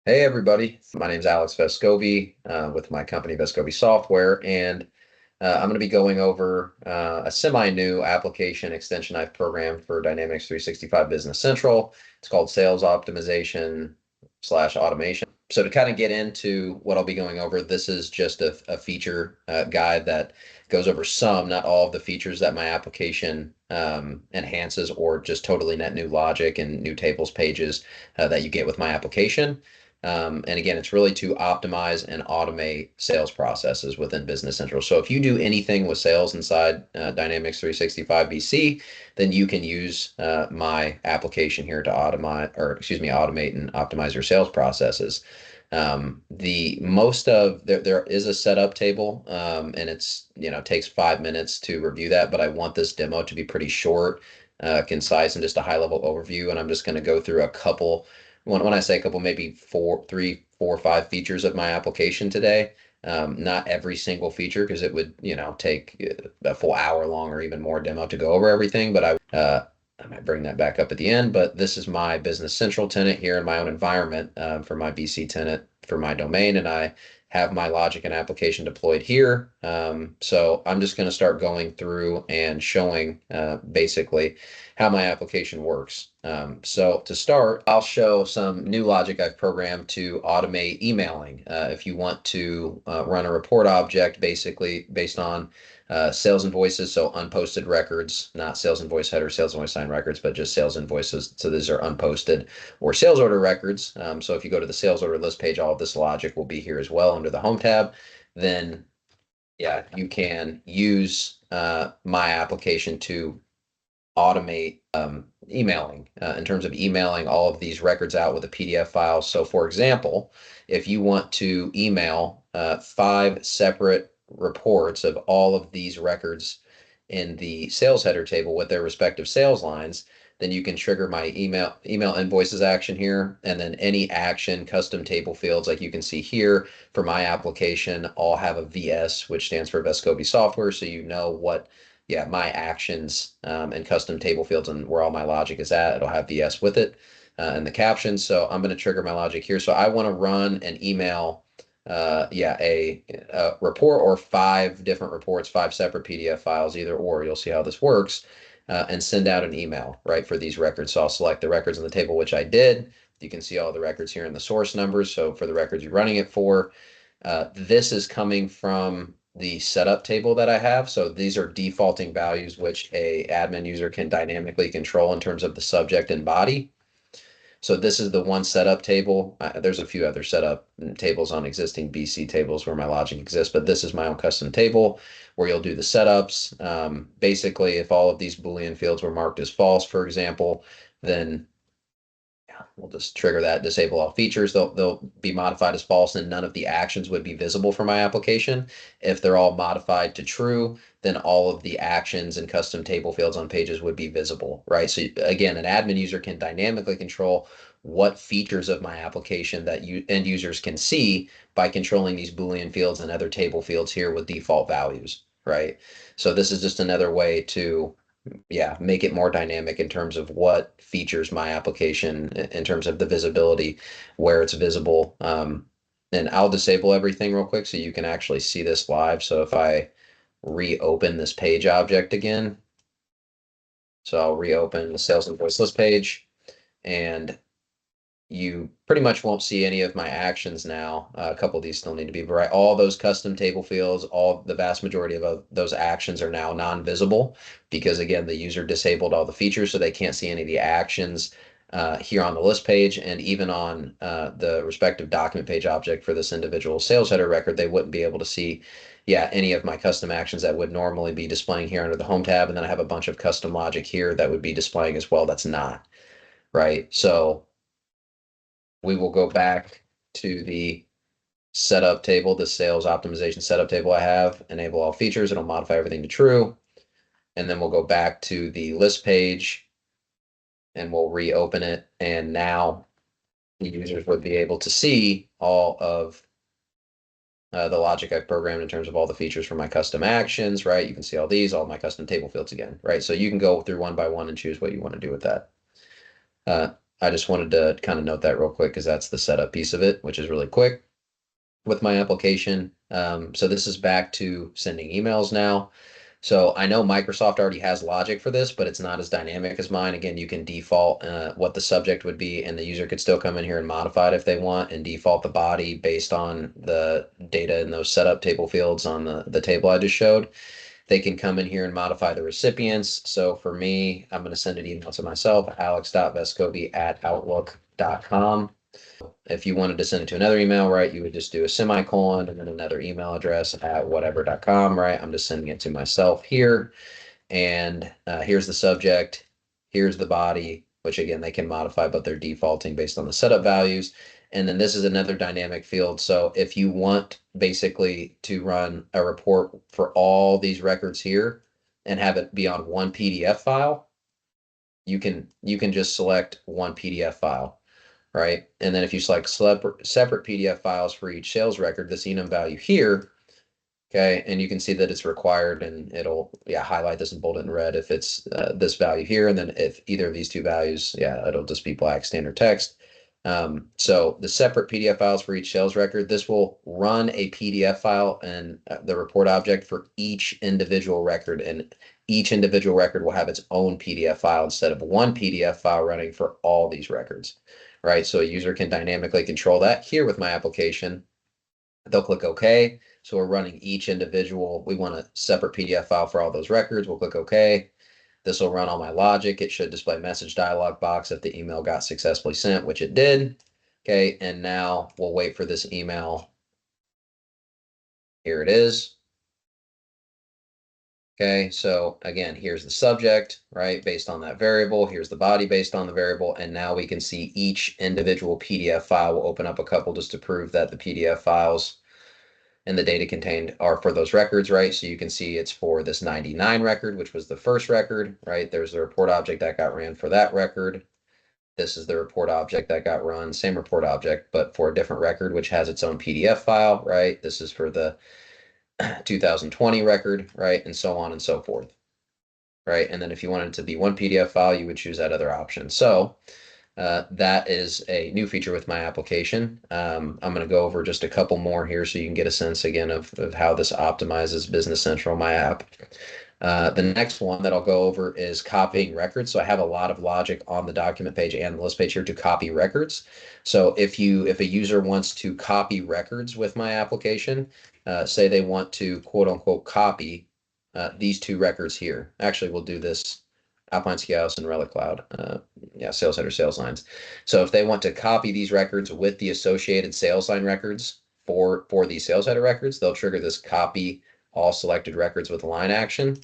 Hey everybody, my name is Alex Vescovi with my company Vescovi Software, and I'm going to be going over a semi-new application extension I've programmed for Dynamics 365 Business Central. It's called Sales Optimization slash Automation. So to kind of get into what I'll be going over, this is just a feature guide that goes over some, not all of the features that my application enhances, or just totally net new logic and new tables pages that you get with my application. And again, it's really to optimize and automate sales processes within Business Central. So if you do anything with sales inside Dynamics 365 BC, then you can use my application here to automate and optimize your sales processes. The most of there is a setup table, and it's takes 5 minutes to review that, but I want this demo to be pretty short, concise, and just a high level overview. And I'm just going to go through a couple when I say a couple, maybe three, four, five features of my application today. Not every single feature, because it would, take a full hour long or even more demo to go over everything. But I might bring that back up at the end. But this is my Business Central tenant here in my own environment for my BC tenant for my domain, and I have my logic and application deployed here. So I'm just going to start going through and showing basically how my application works. So to start, I'll show some new logic I've programmed to automate emailing. If you want to run a report object basically based on sales invoices, so unposted records, not sales invoice header, sales invoice sign records, but just sales invoices. So these are unposted, or sales order records. So if you go to the sales order list page, all of this logic will be here as well under the home tab. Then, yeah, you can use my application to automate emailing in terms of emailing all of these records out with a PDF file. So, for example, if you want to email 5 separate reports of all of these records in the sales header table with their respective sales lines, then you can trigger my email invoices action here, and then any action custom table fields like you can see here for my application all have a VS, which stands for Vescovi Software, so you know what my actions and custom table fields and where all my logic is at. It'll have VS with it and the captions. So I'm going to trigger my logic here. So I want to run an email, a report or 5 different reports, 5 separate PDF files, either or. You'll see how this works, and send out an email, right, for these records. So I'll select the records in the table, which I did. You can see all the records here in the source numbers. So for the records you're running it for, this is coming from the setup table that I have. So these are defaulting values which a admin user can dynamically control in terms of the subject and body. So this is the one setup table. There's a few other setup tables on existing BC tables where my logic exists, but this is my own custom table where you'll do the setups. Basically, if all of these Boolean fields were marked as false, for example, then we'll just trigger that, disable all features. They'll be modified as false, and none of the actions would be visible for my application. If they're all modified to true, then all of the actions and custom table fields on pages would be visible, right? So again, an admin user can dynamically control what features of my application that end users can see by controlling these Boolean fields and other table fields here with default values, right? So this is just another way to make it more dynamic in terms of what features my application in terms of the visibility, where it's visible. And I'll disable everything real quick so you can actually see this live. So if I reopen this page object again, so I'll reopen the sales invoice list page, and you pretty much won't see any of my actions now. A couple of these still need to be right. All those custom table fields, the vast majority of those actions are now non-visible because, again, the user disabled all the features, so they can't see any of the actions here on the list page, and even on the respective document page object for this individual sales header record, they wouldn't be able to see any of my custom actions that would normally be displaying here under the home tab. And then I have a bunch of custom logic here that would be displaying as well. That's not right. So we will go back to the setup table, the sales optimization setup table I have, enable all features. It'll modify everything to true. And then we'll go back to the list page and we'll reopen it. And now the users would be able to see all of the logic I've programmed in terms of all the features for my custom actions, right? You can see all these, all my custom table fields again, right? So you can go through one by one and choose what you want to do with that. I just wanted to kind of note that real quick because that's the setup piece of it, which is really quick with my application. So this is back to sending emails now. So I know Microsoft already has logic for this, but it's not as dynamic as mine. Again, you can default what the subject would be, and the user could still come in here and modify it if they want, and default the body based on the data in those setup table fields on the table I just showed. They can come in here and modify the recipients. So for me, I'm going to send an email to myself, alex.vescovi@outlook.com. If you wanted to send it to another email, right, you would just do a semicolon and then another email address at whatever.com, right? I'm just sending it to myself here. And here's the subject, here's the body, which again, they can modify, but they're defaulting based on the setup values. And then this is another dynamic field. So if you want basically to run a report for all these records here and have it be on one PDF file, you can just select one PDF file, right? And then if you select separate PDF files for each sales record, this enum value here, okay, and you can see that it's required, and it'll highlight this and bold it in red if it's this value here, and then if either of these two values, it'll just be black standard text. So the separate PDF files for each sales record, this will run a PDF file and the report object for each individual record, and each individual record will have its own PDF file instead of one PDF file running for all these records, right? So a user can dynamically control that. Here with my application, they'll click OK. So we're running each individual. We want a separate PDF file for all those records. We'll click OK. This will run all my logic. It should display message dialog box if the email got successfully sent, which it did. Okay, and now we'll wait for this email. Here it is. Okay, so again, here's the subject, right, based on that variable. Here's the body based on the variable. And now we can see each individual PDF file. We'll open up a couple just to prove that the PDF files and the data contained are for those records, right? So you can see it's for this 99 record, which was the first record, right? There's the report object that got ran for that record. This is the report object that got run, same report object, but for a different record, which has its own PDF file, right? This is for the 2020 record, right? And so on and so forth, right? And then if you wanted it to be one PDF file, you would choose that other option. So that is a new feature with my application. I'm going to go over just a couple more here so you can get a sense again of how this optimizes Business Central, my app. The next one that I'll go over is copying records. So I have a lot of logic on the document page and the list page here to copy records. So if a user wants to copy records with my application, say they want to quote unquote copy these two records here. Actually, we'll do this Alpine Ski House and Relic Cloud. Sales header, sales lines. So if they want to copy these records with the associated sales line records for these sales header records, they'll trigger this copy all selected records with a line action.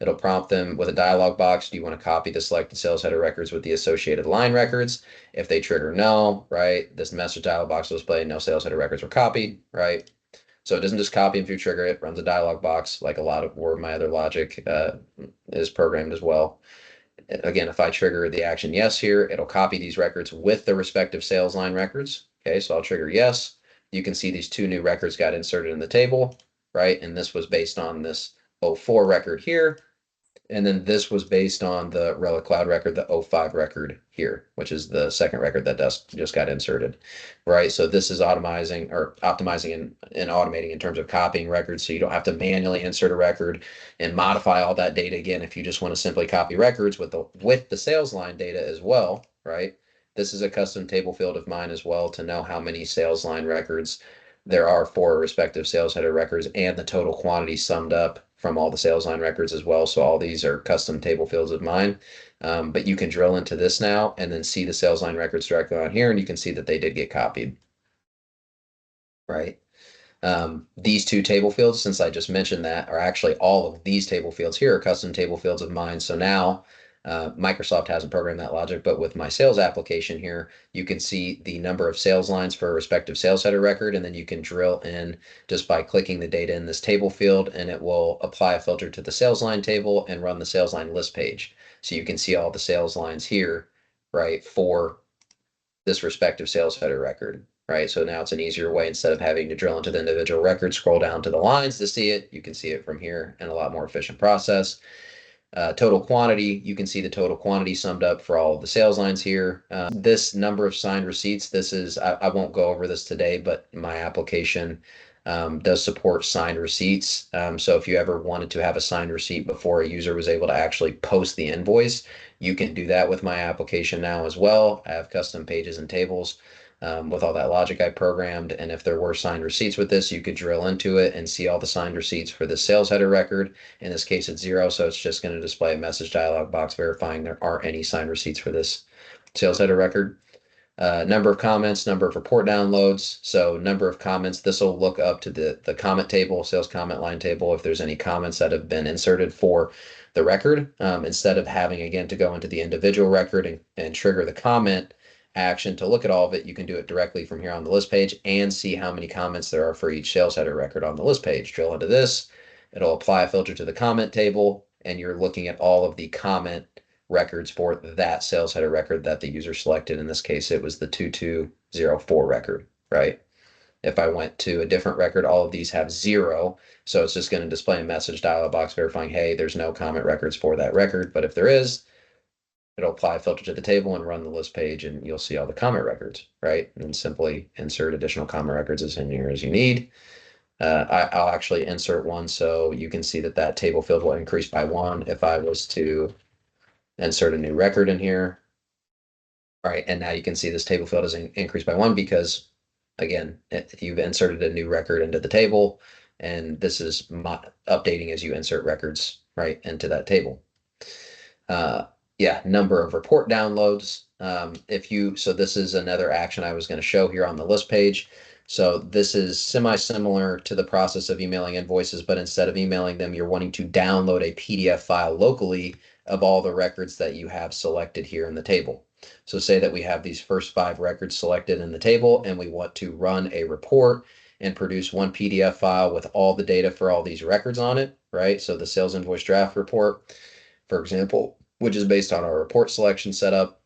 It'll prompt them with a dialog box. Do you want to copy the selected sales header records with the associated line records? If they trigger no, right, this message dialog box will display no sales header records were copied, right? So it doesn't just copy them if you trigger it, runs a dialog box like a lot of where my other logic is programmed as well. Again, if I trigger the action yes here, it'll copy these records with the respective sales line records. Okay, so I'll trigger yes. You can see these two new records got inserted in the table, right? And this was based on this 04 record here. And then this was based on the Relic Cloud record, the 05 record here, which is the second record that just got inserted, right? So this is optimizing and automating in terms of copying records. So you don't have to manually insert a record and modify all that data again. If you just want to simply copy records with the sales line data as well, right? This is a custom table field of mine as well to know how many sales line records there are for respective sales header records and the total quantity summed up from all the sales line records as well. So all these are custom table fields of mine. But you can drill into this now and then see the sales line records directly on here, and you can see that they did get copied, right? These two table fields, since I just mentioned that, are actually all of these table fields here are custom table fields of mine. So now Microsoft hasn't programmed that logic, but with my sales application here, you can see the number of sales lines for a respective sales header record, and then you can drill in just by clicking the data in this table field, and it will apply a filter to the sales line table and run the sales line list page. So you can see all the sales lines here, right, for this respective sales header record, right? So now it's an easier way, instead of having to drill into the individual record, scroll down to the lines to see it, you can see it from here in a lot more efficient process. Total quantity, you can see the total quantity summed up for all of the sales lines here. This number of signed receipts, this is, I won't go over this today, but my application does support signed receipts. So if you ever wanted to have a signed receipt before a user was able to actually post the invoice, you can do that with my application now as well. I have custom pages and tables with all that logic I programmed. And if there were signed receipts with this, you could drill into it and see all the signed receipts for the sales header record. In this case, it's 0, so it's just going to display a message dialog box verifying there aren't any signed receipts for this sales header record. Number of comments, number of report downloads. So number of comments, this will look up to the comment table, sales comment line table, if there's any comments that have been inserted for the record. Instead of having, again, to go into the individual record and trigger the comment action to look at all of it, you can do it directly from here on the list page and see how many comments there are for each sales header record on the list page. Drill into this, it'll apply a filter to the comment table, and you're looking at all of the comment records for that sales header record that the user selected. In this case, it was the 2204 record, right? If I went to a different record, all of these have 0. So it's just going to display a message dialog box verifying, hey, there's no comment records for that record. But if there is, it'll apply a filter to the table and run the list page, and you'll see all the comment records, right? And simply insert additional comment records as in here as you need. I'll actually insert one so you can see that that table field will increase by 1 if I was to insert a new record in here. All right, and now you can see this table field is increased by 1 because, again, you've inserted a new record into the table, and this is updating as you insert records right into that table. Yeah, number of report downloads. So this is another action I was going to show here on the list page. So this is semi-similar to the process of emailing invoices, but instead of emailing them, you're wanting to download a PDF file locally of all the records that you have selected here in the table. So say that we have these first 5 records selected in the table, and we want to run a report and produce one PDF file with all the data for all these records on it, right? So the sales invoice draft report, for example, which is based on our report selection setup.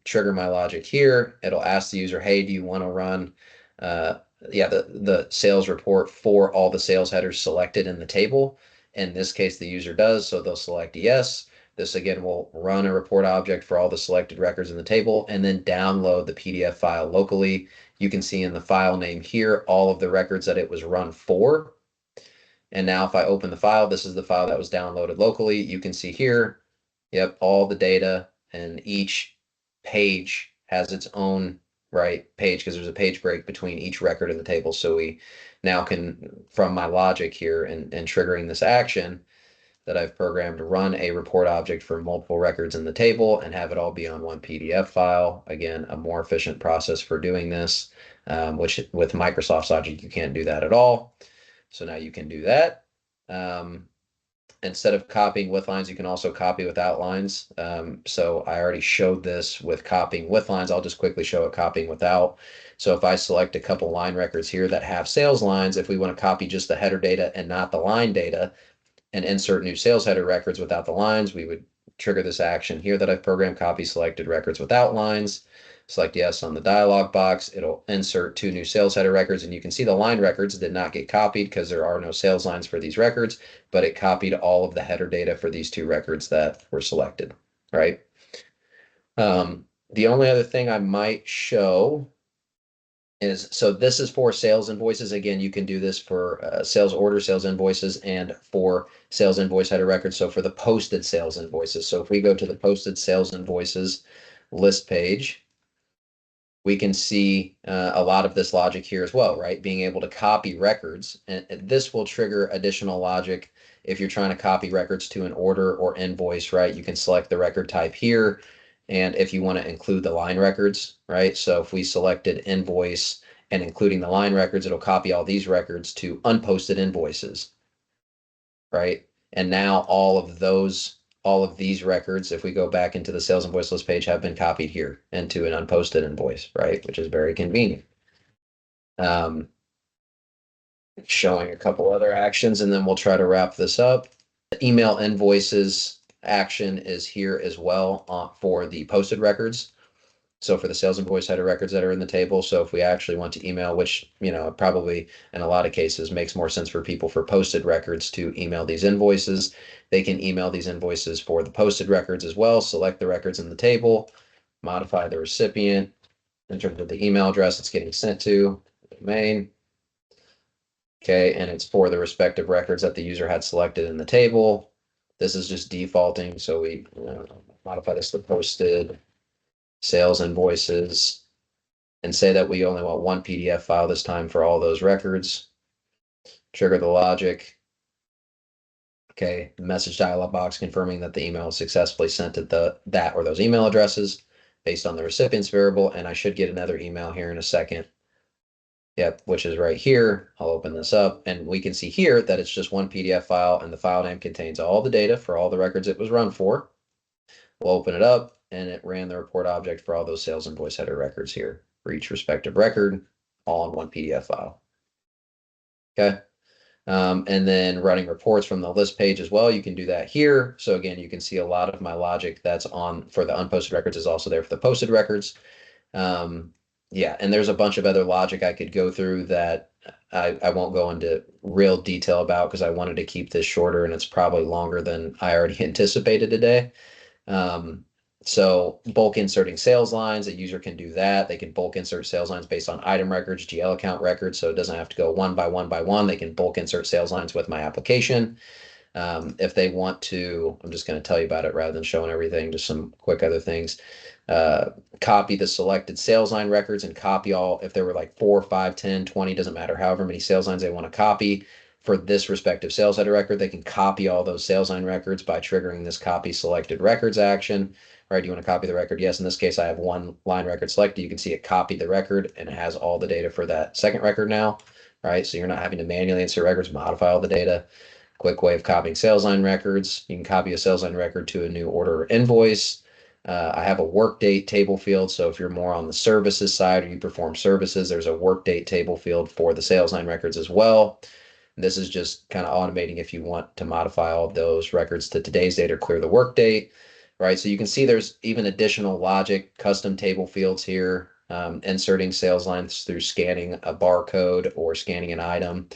Trigger my logic here. It'll ask the user, hey, do you want to run the sales report for all the sales headers selected in the table? In this case, the user does, so they'll select yes. This, again, will run a report object for all the selected records in the table and then download the PDF file locally. You can see in the file name here all of the records that it was run for. And now if I open the file, this is the file that was downloaded locally. You can see here, yep, all the data, and each page has its own page because there's a page break between each record in the table. So we now can, from my logic here and triggering this action that I've programmed, to run a report object for multiple records in the table and have it all be on one PDF file. Again, a more efficient process for doing this, which with Microsoft Logic, you can't do that at all. So now you can do that. Instead of copying with lines, you can also copy without lines. So I already showed this with copying with lines. I'll just quickly show it copying without. So if I select a couple line records here that have sales lines, if we want to copy just the header data and not the line data and insert new sales header records without the lines, we would trigger this action here that I've programmed, copy selected records without lines. Select yes on the dialog box. It'll insert 2 new sales header records, and you can see the line records did not get copied because there are no sales lines for these records, but it copied all of the header data for these 2 records that were selected, right? The only other thing I might show is, so this is for sales invoices. Again, you can do this for sales order, sales invoices, and for sales invoice header records. So for the posted sales invoices. So if we go to the posted sales invoices list page, we can see a lot of this logic here as well, right? Being able to copy records, and this will trigger additional logic if you're trying to copy records to an order or invoice, right? You can select the record type here, and if you want to include the line records, right? So if we selected invoice and including the line records, it'll copy all these records to unposted invoices, right? And now all of these records, if we go back into the sales invoice list page, have been copied here into an unposted invoice, right? Which is very convenient. Showing a couple other actions, and then we'll try to wrap this up. The email invoices action is here as well for the posted records. So for the sales invoice header records that are in the table, so if we actually want to email, which, probably in a lot of cases makes more sense for people for posted records to email these invoices, they can email these invoices for the posted records as well, select the records in the table, modify the recipient in terms of the email address it's getting sent to, domain. Okay, and it's for the respective records that the user had selected in the table. This is just defaulting, so we modify this to posted sales invoices and say that we only want one PDF file this time for all those records. Trigger the logic. Okay, message dialog box confirming that the email is successfully sent to that or those email addresses based on the recipient's variable, and I should get another email here in a second. Yep, which is right here. I'll open this up and we can see here that it's just one PDF file and the file name contains all the data for all the records it was run for. We'll open it up and it ran the report object for all those sales invoice header records here for each respective record, all in one PDF file. Okay. And then running reports from the list page as well. You can do that here. So again, you can see a lot of my logic that's on for the unposted records is also there for the posted records. Yeah, and there's a bunch of other logic I could go through that I won't go into real detail about because I wanted to keep this shorter and it's probably longer than I already anticipated today. So bulk inserting sales lines, a user can do that. They can bulk insert sales lines based on item records, GL account records, so it doesn't have to go one by one by one. They can bulk insert sales lines with my application. If they want to, I'm just going to tell you about it rather than showing everything, just some quick other things. Copy the selected sales line records and copy all, if there were like 4, 5, 10, 20, doesn't matter, however many sales lines they want to copy for this respective sales header record, they can copy all those sales line records by triggering this copy selected records action. All right, do you want to copy the record? Yes, in this case, I have one line record selected. You can see it copied the record and it has all the data for that second record now. All right, so you're not having to manually insert records, modify all the data. Quick way of copying sales line records. You can copy a sales line record to a new order or invoice. I have a work date table field. So if you're more on the services side or you perform services, there's a work date table field for the sales line records as well. This is just kind of automating if you want to modify all of those records to today's date or clear the work date, right? So you can see there's even additional logic, custom table fields here, inserting sales lines through scanning a barcode or scanning an item.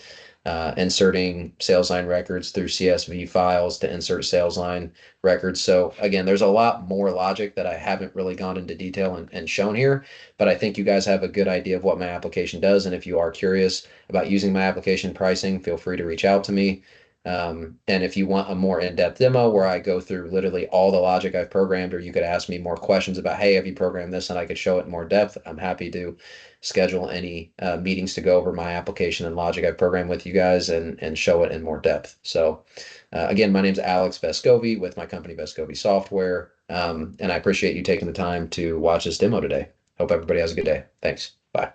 Inserting sales line records through CSV files to insert sales line records. So again, there's a lot more logic that I haven't really gone into detail and shown here, but I think you guys have a good idea of what my application does. And if you are curious about using my application pricing, feel free to reach out to me. And if you want a more in-depth demo where I go through literally all the logic I've programmed, or you could ask me more questions about, hey, have you programmed this? And I could show it in more depth. I'm happy to schedule any meetings to go over my application and logic I've programmed with you guys and show it in more depth. So again, my name's Alex Vescovi with my company, Vescovi Software. And I appreciate you taking the time to watch this demo today. Hope everybody has a good day. Thanks. Bye.